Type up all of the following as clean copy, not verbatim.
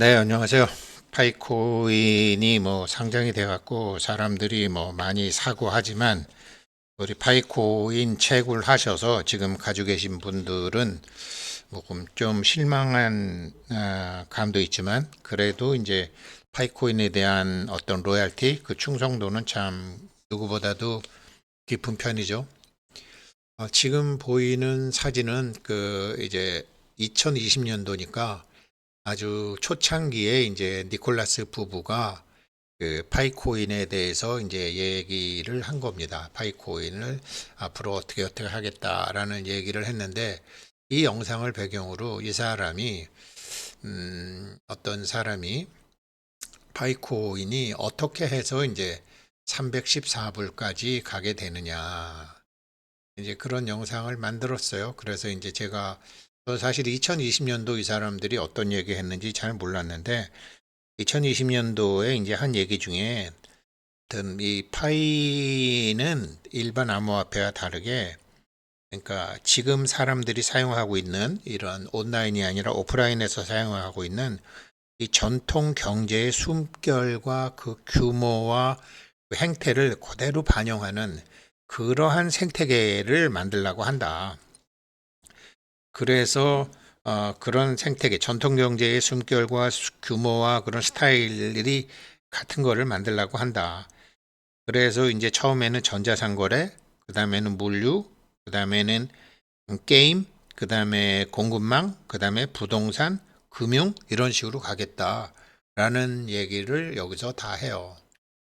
네, 안녕하세요. 파이코인이 상장이 돼갖고 사람들이 많이 사고 하지만 우리 파이코인 채굴 하셔서 지금 가지고 계신 분들은 좀 실망한 감도 있지만 그래도 이제 파이코인에 대한 어떤 로얄티, 그 충성도는 참 누구보다도 깊은 편이죠. 지금 보이는 사진은 그 이제 2020년도니까 아주 초창기에 이제 니콜라스 부부가 그 파이코인에 대해서 이제 얘기를 한 겁니다. 파이코인을 앞으로 어떻게 하겠다라는 얘기를 했는데 이 영상을 배경으로 이 사람이 어떤 사람이 파이코인이 어떻게 해서 이제 314불까지 가게 되느냐 이제 그런 영상을 만들었어요. 그래서 이제 제가 사실 2020년도 이 사람들이 어떤 얘기 했는지 잘 몰랐는데 2020년도에 이제 한 얘기 중에 이 파이는 일반 암호화폐와 다르게 그러니까 지금 사람들이 사용하고 있는 이런 온라인이 아니라 오프라인에서 사용하고 있는 이 전통 경제의 숨결과 그 규모와 그 행태를 그대로 반영하는 그러한 생태계를 만들려고 한다. 그래서 그런 생태계, 전통 경제의 숨결과 규모와 그런 스타일이 같은 거를 만들려고 한다. 그래서 이제 처음에는 전자상거래, 그 다음에는 물류, 그 다음에는 게임, 그 다음에 공급망, 그 다음에 부동산, 금융 이런 식으로 가겠다라는 얘기를 여기서 다 해요.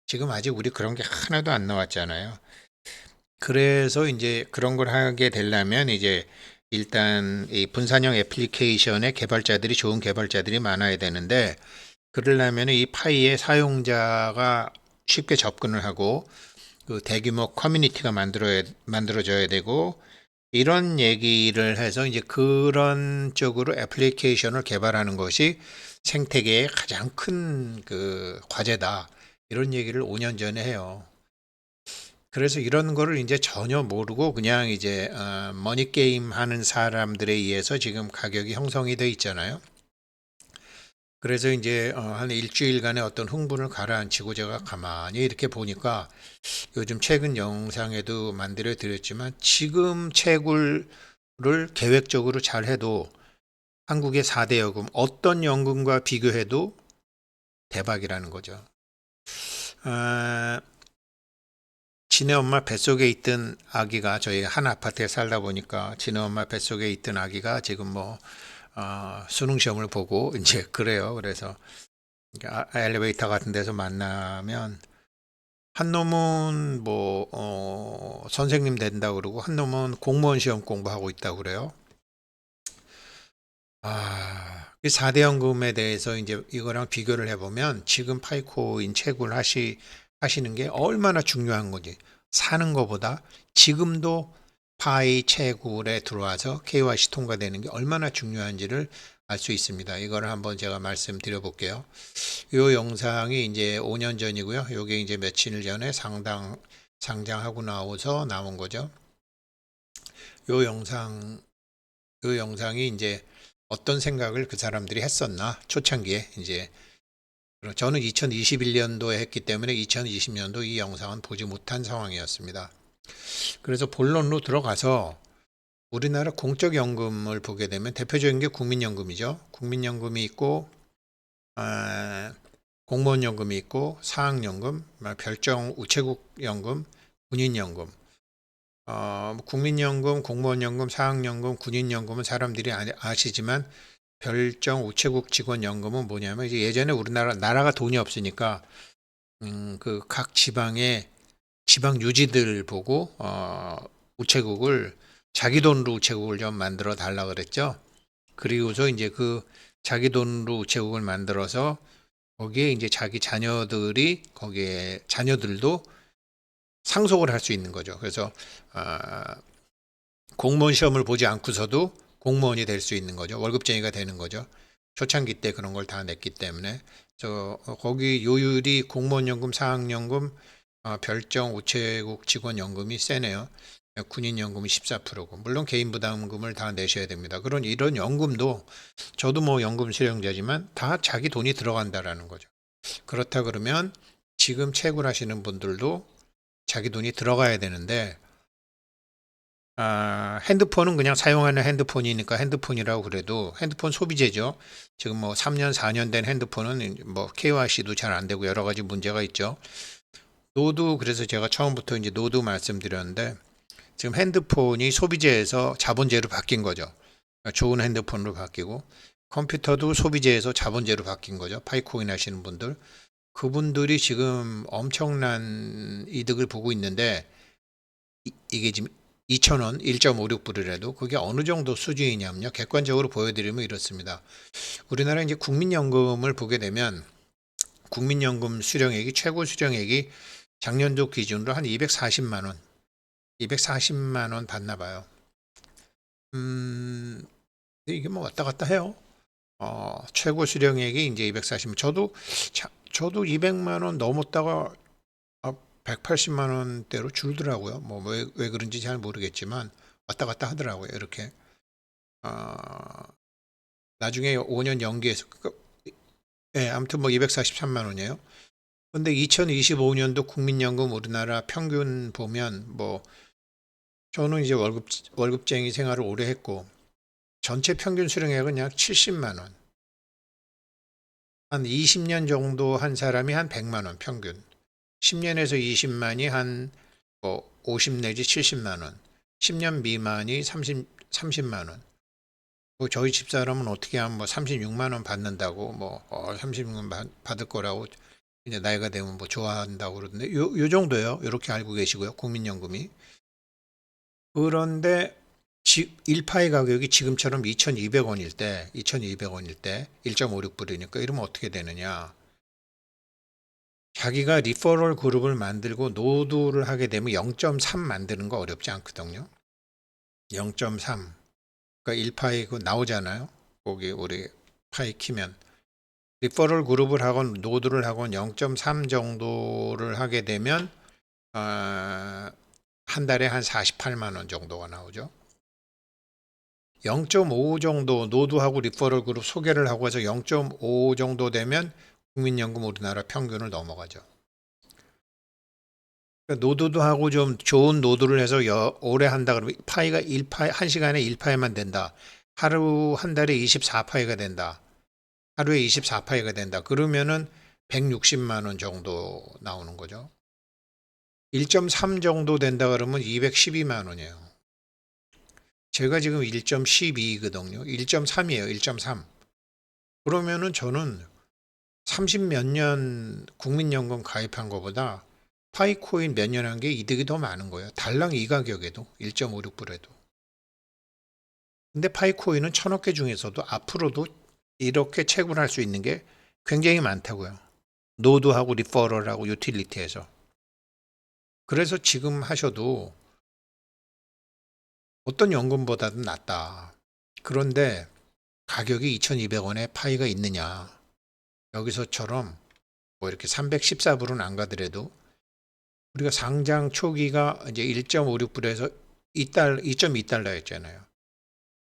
지금 아직 우리 그런 게 하나도 안 나왔잖아요. 그래서 이제 그런 걸 하게 되려면 이제 일단 이 분산형 애플리케이션의 개발자들이 좋은 개발자들이 많아야 되는데 그러려면 이 파이의 사용자가 쉽게 접근을 하고 그 대규모 커뮤니티가 만들어져야 되고 이런 얘기를 해서 이제 그런 쪽으로 애플리케이션을 개발하는 것이 생태계의 가장 큰 그 과제다. 이런 얘기를 5년 전에 해요. 그래서 이런 거를 이제 전혀 모르고 그냥 이제 머니 게임 하는 사람들에 의해서 지금 가격이 형성이 돼 있잖아요. 그래서 이제 한 일주일간의 어떤 흥분을 가라앉히고 제가 가만히 이렇게 보니까 요즘 최근 영상에도 만들어 드렸지만 지금 채굴을 계획적으로 잘 해도 한국의 4대 연금 어떤 연금과 비교해도 대박이라는 거죠. 아, 지네 엄마 뱃속에 있던 아기가 저희 한 아파트에 살다 보니까 지네 엄마 뱃속에 있던 아기가 지금 수능 시험을 보고 이제 그래요. 그래서 엘리베이터 같은 데서 만나면 한 놈은 선생님 된다 그러고 한 놈은 공무원 시험 공부하고 있다고 그래요. 이 4대 연금에 대해서 이제 이거랑 비교를 해보면 지금 파이코인 채굴 하시는 게 얼마나 중요한 건지 사는 것보다 지금도 파이 채굴에 들어와서 KYC 통과되는 게 얼마나 중요한지를 알 수 있습니다. 이거를 한번 제가 말씀드려 볼게요. 이 영상이 이제 5년 전이고요. 이게 이제 며칠 전에 상장하고 나와서 나온 거죠. 이 영상이 이제 어떤 생각을 그 사람들이 했었나 초창기에 이제 저는 2021년도에 했기 때문에 2020년도 이 영상은 보지 못한 상황이었습니다. 그래서 본론으로 들어가서 우리나라 공적연금을 보게 되면 대표적인 게 국민연금이죠. 국민연금이 있고 공무원연금이 있고 사학연금, 별정 우체국연금, 군인연금. 국민연금, 공무원연금, 사학연금, 군인연금은 사람들이 아시지만 별정 우체국 직원연금은 뭐냐면 이제 예전에 우리나라 나라가 돈이 없으니까 그 각 지방의 지방 유지들 보고 우체국을 자기 돈으로 우체국을 좀 만들어 달라 그랬죠. 그리고서 이제 그 자기 돈으로 우체국을 만들어서 거기에 이제 자기 자녀들이 거기에 자녀들도 상속을 할 수 있는 거죠. 그래서 공무원 시험을 보지 않고서도 공무원이 될 수 있는 거죠. 월급쟁이가 되는 거죠. 초창기 때 그런 걸 다 냈기 때문에 거기 요율이 공무원연금, 사학연금, 별정 우체국 직원연금이 세네요. 군인연금이 14%고 물론 개인 부담금을 다 내셔야 됩니다. 그런 이런 연금도 저도 뭐 연금 수령자지만 다 자기 돈이 들어간다라는 거죠. 그렇다 그러면 지금 채굴하시는 분들도 자기 돈이 들어가야 되는데 핸드폰은 그냥 사용하는 핸드폰이니까 핸드폰이라고 그래도 핸드폰 소비재죠. 지금 뭐 3년, 4년 된 핸드폰은 뭐 KYC도 잘 안 되고 여러 가지 문제가 있죠. 노드, 그래서 제가 처음부터 이제 노드 말씀드렸는데 지금 핸드폰이 소비재에서 자본재로 바뀐 거죠. 그러니까 좋은 핸드폰으로 바뀌고 컴퓨터도 소비재에서 자본재로 바뀐 거죠. 파이코인 하시는 분들. 그분들이 지금 엄청난 이득을 보고 있는데 이게 지금 2,000원, 1.56불이라도 그게 어느 정도 수준이냐면요. 객관적으로 보여드리면 이렇습니다. 우리나라 이제 국민연금을 보게 되면 국민연금 수령액이 최고 수령액이 작년도 기준으로 한 240만 원, 240만 원 받나 봐요. 이게 뭐 왔다 갔다 해요. 최고 수령액이 이제 240만. 저도 200만 원 넘었다가 180만 원대로 줄더라고요. 뭐 왜 그런지 잘 모르겠지만 왔다 갔다 하더라고요. 이렇게 나중에 5년 연기해서 예, 아무튼 뭐 243만 원이에요. 근데 2025년도 국민연금 우리나라 평균 보면 뭐 저는 이제 월급쟁이 생활을 오래 했고 전체 평균 수령액은 약 70만 원. 한 20년 정도 한 사람이 한 100만 원 평균. 10년에서 20만이 한 뭐 50 내지 70만 원. 10년 미만이 30만 원. 뭐 저희 집사람은 어떻게 하면 뭐 36만 원 받는다고 뭐 36만 원 받을 거라고 이제 나이가 되면 뭐 좋아한다고 그러던데 요 정도예요. 이렇게 알고 계시고요. 국민연금이. 그런데 1파의 가격이 지금처럼 2,200원일 때 1.56불이니까 이러면 어떻게 되느냐. 자기가 리퍼럴 그룹을 만들고 노드를 하게 되면 0.3 만드는 거 어렵지 않거든요. 0.3. 그러니까 1파이 그 나오잖아요. 거기 우리 파이 키면 리퍼럴 그룹을 하건 노드를 하건 0.3 정도를 하게 되면 한 달에 한 48만 원 정도가 나오죠. 0.5 정도 노드하고 리퍼럴 그룹 소개를 하고 해서 0.5 정도 되면 국민연금 우리나라 평균을 넘어가죠. 그러니까 노드도 하고 좀 좋은 노드를 해서 오래 한다 그러면 파이가 1파이, 1시간에 1파이만 된다. 하루 한 달에 24파이가 된다. 하루에 24파이가 된다. 그러면은 160만 원 정도 나오는 거죠. 1.3 정도 된다 그러면 212만 원이에요. 제가 지금 1.12거든요. 1.3이에요. 1.3. 그러면은 저는 30 몇 년 국민연금 가입한 것보다 파이코인 몇 년 한 게 이득이 더 많은 거예요. 달랑 이 가격에도 1.56불에도. 근데 파이코인은 1,000억 개 중에서도 앞으로도 이렇게 채굴할 수 있는 게 굉장히 많다고요. 노드하고 리퍼럴하고 유틸리티에서. 그래서 지금 하셔도 어떤 연금보다는 낫다. 그런데 가격이 2,200원에 파이가 있느냐. 여기서처럼 뭐 이렇게 314불은 안 가더라도 우리가 상장 초기가 이제 1.56불에서 2.2달러였잖아요.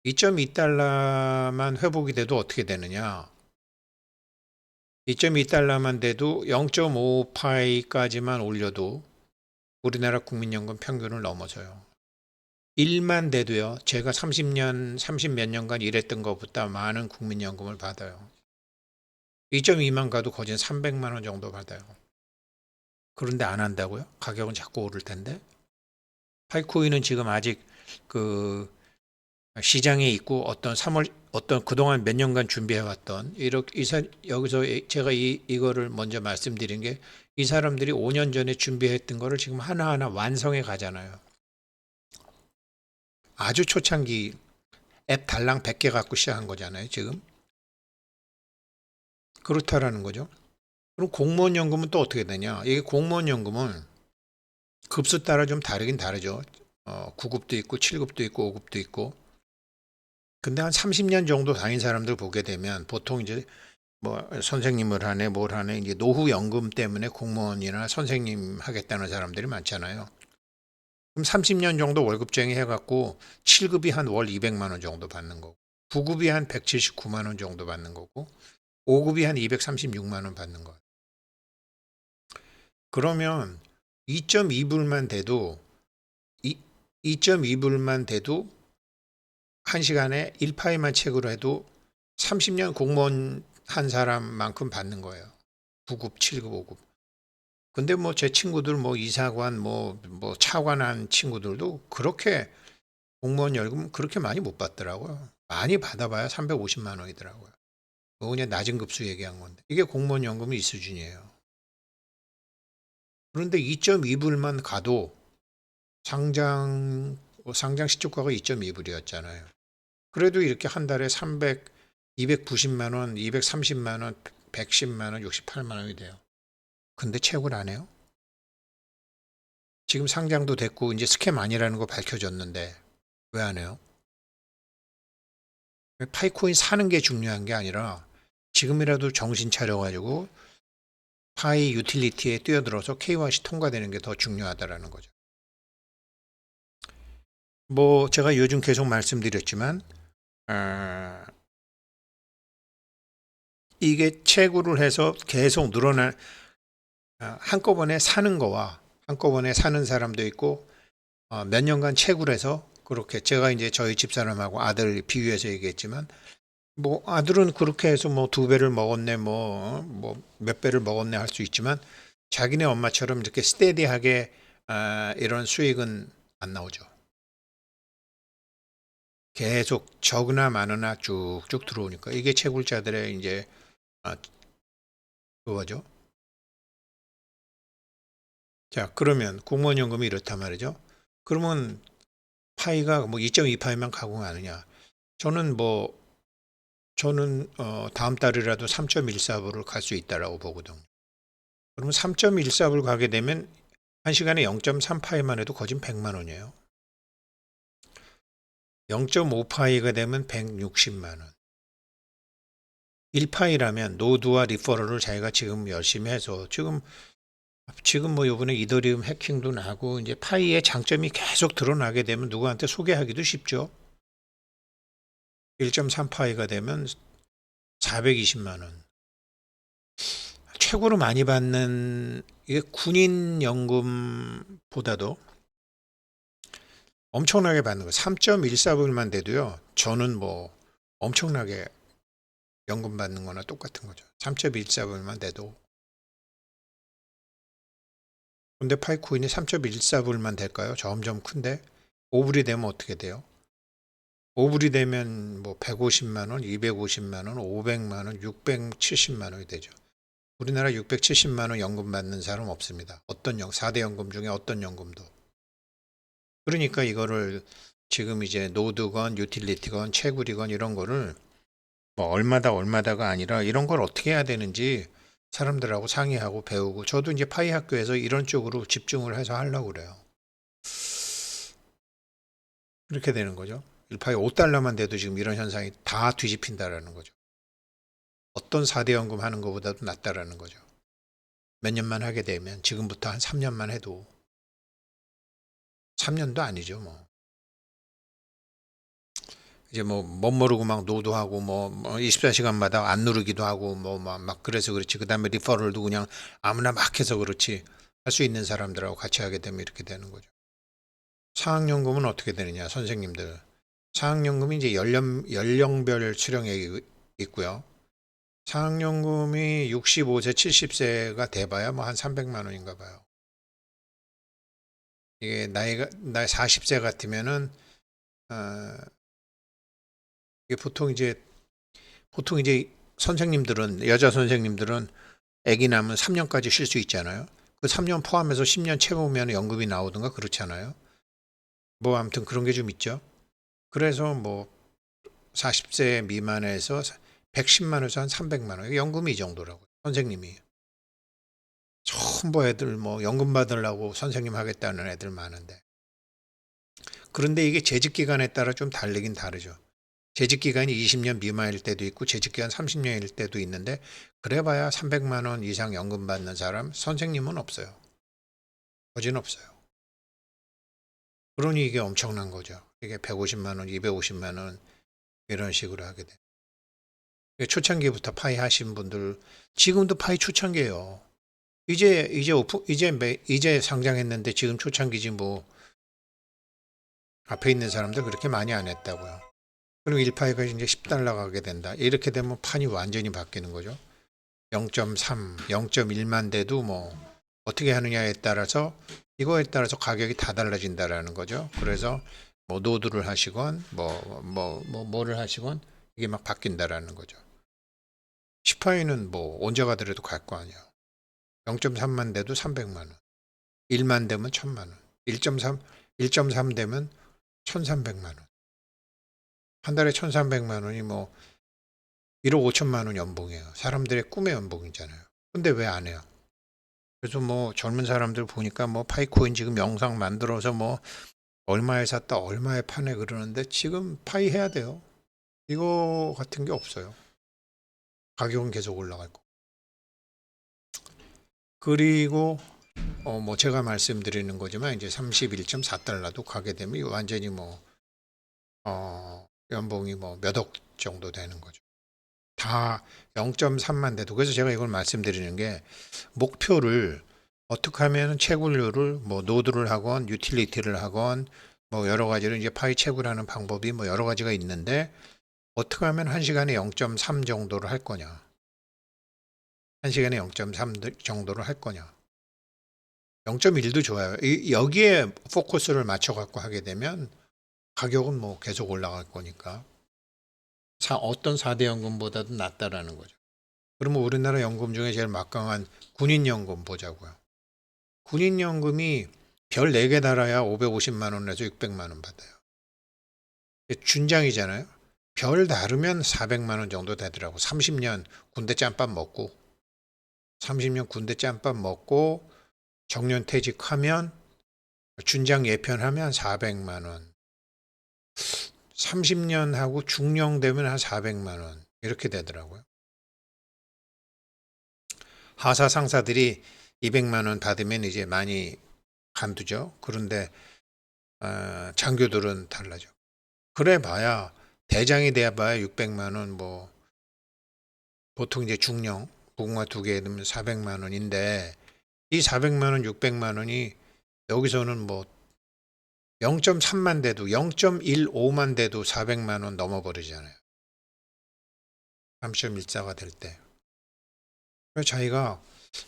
2.2달러만 회복이 돼도 어떻게 되느냐. 2.2달러만 돼도 0.5파이까지만 올려도 우리나라 국민연금 평균을 넘어서요. 1만 돼도요. 제가 30 몇 년간 일했던 것보다 많은 국민연금을 받아요. 2.2만 가도 거진 300만 원 정도 받아요. 그런데 안 한다고요? 가격은 자꾸 오를 텐데. 파이코인은 지금 아직 그 시장에 있고 어떤 그동안 몇 년간 준비해왔던 이렇게 여기서 제가 이거를 먼저 말씀드린 게 이 사람들이 5년 전에 준비했던 거를 지금 하나하나 완성해 가잖아요. 아주 초창기 앱 달랑 100개 갖고 시작한 거잖아요, 지금. 그렇다라는 거죠. 그럼 공무원 연금은 또 어떻게 되냐? 이게 공무원 연금은 급수 따라 좀 다르긴 다르죠. 9급도 있고 7급도 있고 5급도 있고. 근데 한 30년 정도 다닌 사람들 보게 되면 보통 이제 뭐 선생님을 하네 뭘 하네 이제 노후 연금 때문에 공무원이나 선생님 하겠다는 사람들이 많잖아요. 그럼 30년 정도 월급쟁이 해갖고 7급이 한 월 200만 원 정도 받는 거고 9급이 한 179만 원 정도 받는 거고 5급이 한 236만 원 받는 거예요. 그러면 2.2불만 돼도 2.2불만 돼도 1시간에 1파이만 책으로 해도 30년 공무원 한 사람만큼 받는 거예요. 9급, 7급, 5급. 근데 뭐 제 친구들 뭐 이사관 뭐 차관한 친구들도 그렇게 공무원 연금 그렇게 많이 못 받더라고요. 많이 받아봐야 350만 원이더라고요. 그거 그냥 낮은 급수 얘기한 건데 이게 공무원 연금이 이 수준이에요. 그런데 2.2불만 가도 상장 시초가가 2.2불이었잖아요. 그래도 이렇게 한 달에 290만 원, 230만 원, 110만 원, 68만 원이 돼요. 근데 채굴 안 해요? 지금 상장도 됐고 이제 스캠 아니라는 거 밝혀졌는데 왜 안 해요? 파이코인 사는 게 중요한 게 아니라 지금이라도 정신 차려가지고 파이 유틸리티에 뛰어들어서 KYC 통과되는 게 더 중요하다라는 거죠. 뭐 제가 요즘 계속 말씀드렸지만 이게 채굴을 해서 계속 한꺼번에 사는 거와 한꺼번에 사는 사람도 있고 몇 년간 채굴해서 그렇게 제가 이제 저희 집사람하고 아들 비유해서 얘기했지만 뭐 아들은 그렇게 해서 뭐 2배를 먹었네 뭐 몇 배를 먹었네 할 수 있지만 자기네 엄마처럼 이렇게 스테디하게 이런 수익은 안 나오죠. 계속 적으나 많으나 쭉쭉 들어오니까 이게 채굴자들의 이제 아, 그거죠. 자, 그러면 공무원연금이 이렇단 말이죠. 그러면 파이가 뭐 2.2파이만 가공하느냐? 저는 다음 달이라도 3.14불을 갈 수 있다라고 보거든요. 그러면 3.14불 가게 되면 1시간에 0.3파이만 해도 거진 100만 원이에요. 0.5파이가 되면 160만 원. 1파이라면 노드와 리퍼럴을 자기가 지금 열심히 해서 지금 뭐 요번에 이더리움 해킹도 나고 이제 파이의 장점이 계속 드러나게 되면 누구한테 소개하기도 쉽죠. 1.3파이가 되면 420만 원. 최고로 많이 받는 이게 군인 연금보다도 엄청나게 받는 거. 3.14불만 돼도요. 저는 뭐 엄청나게 연금 받는 거나 똑같은 거죠. 3.14불만 돼도. 근데 파이코인이 3.14불만 될까요? 점점 큰데 5불이 되면 어떻게 돼요? 5불이 되면 뭐 150만 원, 250만 원, 500만 원, 670만 원이 되죠. 우리나라 670만 원 연금 받는 사람 없습니다. 4대 연금 중에 어떤 연금도. 그러니까 이거를 지금 이제 노드건 유틸리티건 채굴이건 이런 거를 뭐 얼마다가 아니라 이런 걸 어떻게 해야 되는지 사람들하고 상의하고 배우고 저도 이제 파이 학교에서 이런 쪽으로 집중을 해서 하려고 그래요. 이렇게 되는 거죠. 1파이 5달러만 돼도 지금 이런 현상이 다 뒤집힌다라는 거죠. 어떤 4대 연금 하는 것보다도 낫다라는 거죠. 몇 년만 하게 되면 지금부터 한 3년만 해도 3년도 아니죠, 뭐. 이제 뭐 멋모르고 막 노도하고 뭐 24시간마다 안 누르기도 하고 뭐 막 그래서 그렇지. 그다음에 리퍼럴도 그냥 아무나 막 해서 그렇지. 할 수 있는 사람들하고 같이 하게 되면 이렇게 되는 거죠. 사학연금은 어떻게 되느냐, 선생님들. 사학연금이 이제 연령별 수령액이 있고요. 사학연금이 65세, 70세가 돼봐야 뭐 한 300만 원인가 봐요. 이게 나이 40세 같으면은 어, 이게 보통 이제 선생님들은 여자 선생님들은 아기 낳으면 3년까지 쉴 수 있잖아요. 그 3년 포함해서 10년 채우면 연금이 나오든가 그렇잖아요. 뭐 아무튼 그런 게 좀 있죠. 그래서 뭐 40세 미만에서 110만 원에서 한 300만 원. 연금이 이 정도라고. 선생님이. 전부 애들 뭐 연금 받으려고 선생님 하겠다는 애들 많은데. 그런데 이게 재직 기간에 따라 좀 다르긴 다르죠. 재직 기간이 20년 미만일 때도 있고 재직 기간 30년일 때도 있는데 그래봐야 300만 원 이상 연금 받는 사람 선생님은 없어요. 거진 없어요. 그러니 이게 엄청난 거죠. 이게 150만 원, 250만 원 이런 식으로 하게 돼. 초창기부터 파이 하신 분들 지금도 파이 초창기예요. 이제 상장했는데 지금 초창기지 뭐 앞에 있는 사람들 그렇게 많이 안 했다고요. 그리고 1파이가 이제 10달러 가게 된다. 이렇게 되면 판이 완전히 바뀌는 거죠. 0.3, 0.1만 돼도 뭐 어떻게 하느냐에 따라서 이거에 따라서 가격이 다 달라진다라는 거죠. 그래서 뭐 노드를 하시건 뭐를 하시건 이게 막 바뀐다라는 거죠. 10파이는 뭐 언제 가더라도 갈 거 아니야. 0.3만 돼도 300만 원. 1만 되면 1000만 원. 1.3 되면 1300만 원. 한 달에 1300만 원이 뭐 1억 5천만 원 연봉이에요. 사람들의 꿈의 연봉이잖아요. 근데 왜 안 해요? 그래서 뭐 젊은 사람들 보니까 뭐 파이코인 지금 영상 만들어서 뭐 얼마에 샀다 얼마에 파네 그러는데 지금 파이 해야 돼요. 이거 같은 게 없어요. 가격은 계속 올라갈 거. 그리고 뭐 제가 말씀드리는 거지만 이제 31.4달러도 가게 되면 완전히 뭐 연봉이 뭐 몇 억 정도 되는 거죠. 다 0.3만 돼도. 그래서 제가 이걸 말씀드리는 게 목표를 어떻게 하면 채굴류를 뭐 노드를 하건 유틸리티를 하건 뭐 여러 가지로 이제 파이 채굴하는 방법이 뭐 여러 가지가 있는데 어떻게 하면 1시간에 0.3 정도를 할 거냐. 1시간에 0.3 정도를 할 거냐. 0.1도 좋아요. 여기에 포커스를 맞춰 갖고 하게 되면 가격은 뭐 계속 올라갈 거니까. 어떤 4대 연금보다도 낫다라는 거죠. 그러면 우리나라 연금 중에 제일 막강한 군인연금 보자고요. 군인연금이 별 4개 달아야 550만 원에서 600만 원 받아요. 준장이잖아요. 별 다르면 400만 원 정도 되더라고. 30년 군대 짬밥 먹고 30년 군대 짬밥 먹고 정년 퇴직하면 준장 예편하면 400만 원. 30년 하고 중령 되면 한 400만 원 이렇게 되더라고요. 하사 상사들이 200만 원 받으면 이제 많이 간두죠. 그런데 장교들은 달라져. 그래 봐야 대장이 돼야 봐야 600만 원 뭐 보통 이제 중령 무궁화 2개 넣으면 400만 원인데 이 400만 원, 600만 원이 여기서는 뭐 0.3만 돼도 0.15만 돼도 400만 원 넘어버리잖아요. 3.14가 될 때. 그래서 자기가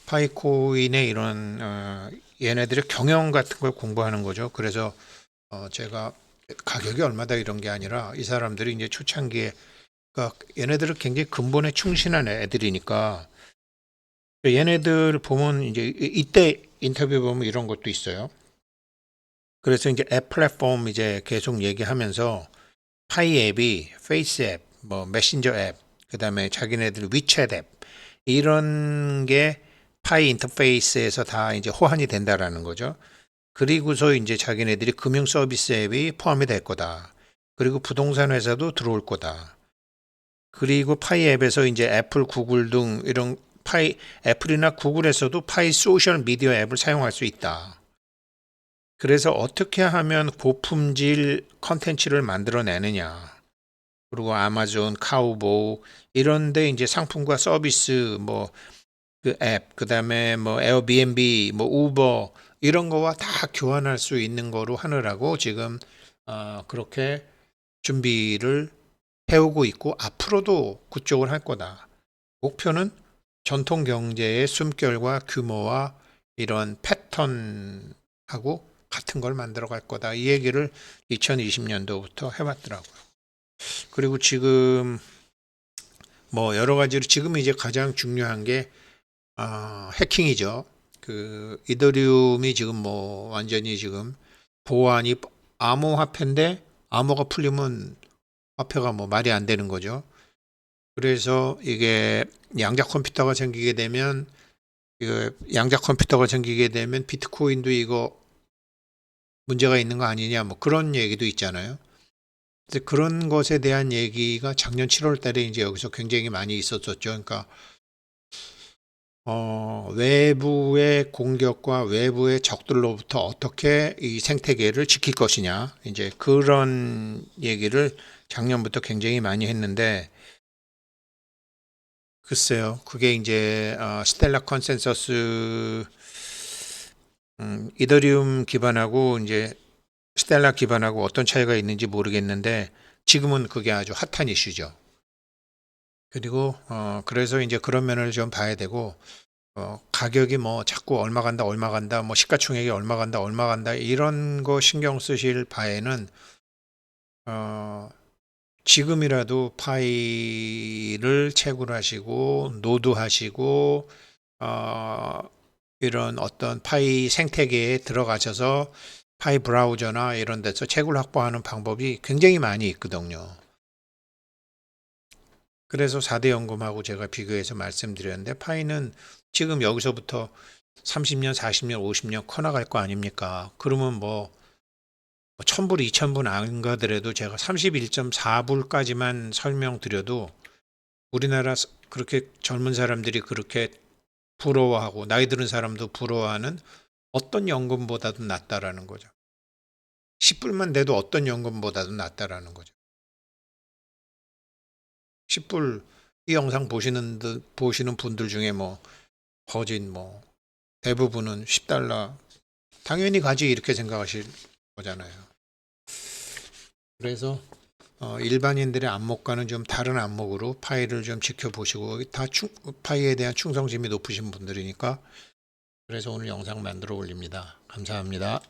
파이코인의 이런 얘네들의 경영 같은 걸 공부하는 거죠. 그래서 제가 가격이 얼마다 이런 게 아니라 이 사람들이 이제 초창기에 그러니까 얘네들은 굉장히 근본에 충실한 애들이니까 얘네들 보면 이제 이때 인터뷰 보면 이런 것도 있어요. 그래서 이제 앱 플랫폼 이제 계속 얘기하면서 파이 앱이 페이스 앱, 뭐 메신저 앱, 그다음에 자기네들 위챗 앱 이런 게 파이 인터페이스에서 다 이제 호환이 된다라는 거죠. 그리고서 이제 자기네들이 금융 서비스 앱이 포함이 될 거다. 그리고 부동산 회사도 들어올 거다. 그리고 파이 앱에서 이제 애플, 구글 등 이런 애플이나 구글에서도 파이 소셜 미디어 앱을 사용할 수 있다. 그래서 어떻게 하면 고품질 컨텐츠를 만들어내느냐. 그리고 아마존, 카우보 이런데 이제 상품과 서비스 뭐 그 앱, 그다음에 뭐 에어비앤비, 뭐 우버 이런 거와 다 교환할 수 있는 거로 하느라고 지금 그렇게 준비를 해오고 있고 앞으로도 그쪽을 할 거다. 목표는 전통 경제의 숨결과 규모와 이런 패턴하고 같은 걸 만들어 갈 거다. 이 얘기를 2020년도부터 해왔더라고요. 그리고 지금 뭐 여러 가지로 지금 이제 가장 중요한 게 해킹이죠. 그 이더리움이 지금 뭐 완전히 지금 보안이 암호화폐인데 암호가 풀리면 화폐가 뭐 말이 안 되는 거죠. 그래서 이게 양자 컴퓨터가 생기게 되면 비트코인도 이거 문제가 있는 거 아니냐 뭐 그런 얘기도 있잖아요. 그런 것에 대한 얘기가 작년 7월 달에 이제 여기서 굉장히 많이 있었었죠. 그러니까 외부의 공격과 외부의 적들로부터 어떻게 이 생태계를 지킬 것이냐, 이제 그런 얘기를 작년부터 굉장히 많이 했는데, 글쎄요, 그게 이제 스텔라 컨센서스, 이더리움 기반하고 이제 스텔라 기반하고 어떤 차이가 있는지 모르겠는데, 지금은 그게 아주 핫한 이슈죠. 그리고 그래서 이제 그런 면을 좀 봐야 되고, 가격이 뭐 자꾸 얼마 간다, 얼마 간다, 뭐 시가총액이 얼마 간다, 얼마 간다, 이런 거 신경 쓰실 바에는, 어, 지금이라도 파일을 채굴하시고, 노드하시고, 어, 이런 어떤 파이 생태계에 들어가셔서 파이 브라우저나 이런 데서 채굴 확보하는 방법이 굉장히 많이 있거든요. 그래서 4대 연금하고 제가 비교해서 말씀드렸는데, 파이는 지금 여기서부터 30년, 40년, 50년 커나갈 거 아닙니까? 그러면 뭐 1000불, 2000불 안 가더라도 제가 31.4불까지만 설명드려도 우리나라 그렇게 젊은 사람들이 그렇게 부러워하고 나이 들은 사람도 부러워하는 어떤 연금보다도 낫다라는 거죠. 10불만 내도 어떤 연금보다도 낫다라는 거죠. 10불 이 영상 보시는 분들 중에 뭐 거진 뭐 대부분은 10달러 당연히 가지 이렇게 생각하실 거잖아요. 그래서 일반인들의 안목과는 좀 다른 안목으로 파이를 좀 지켜보시고 파이에 대한 충성심이 높으신 분들이니까 그래서 오늘 영상 만들어 올립니다. 감사합니다.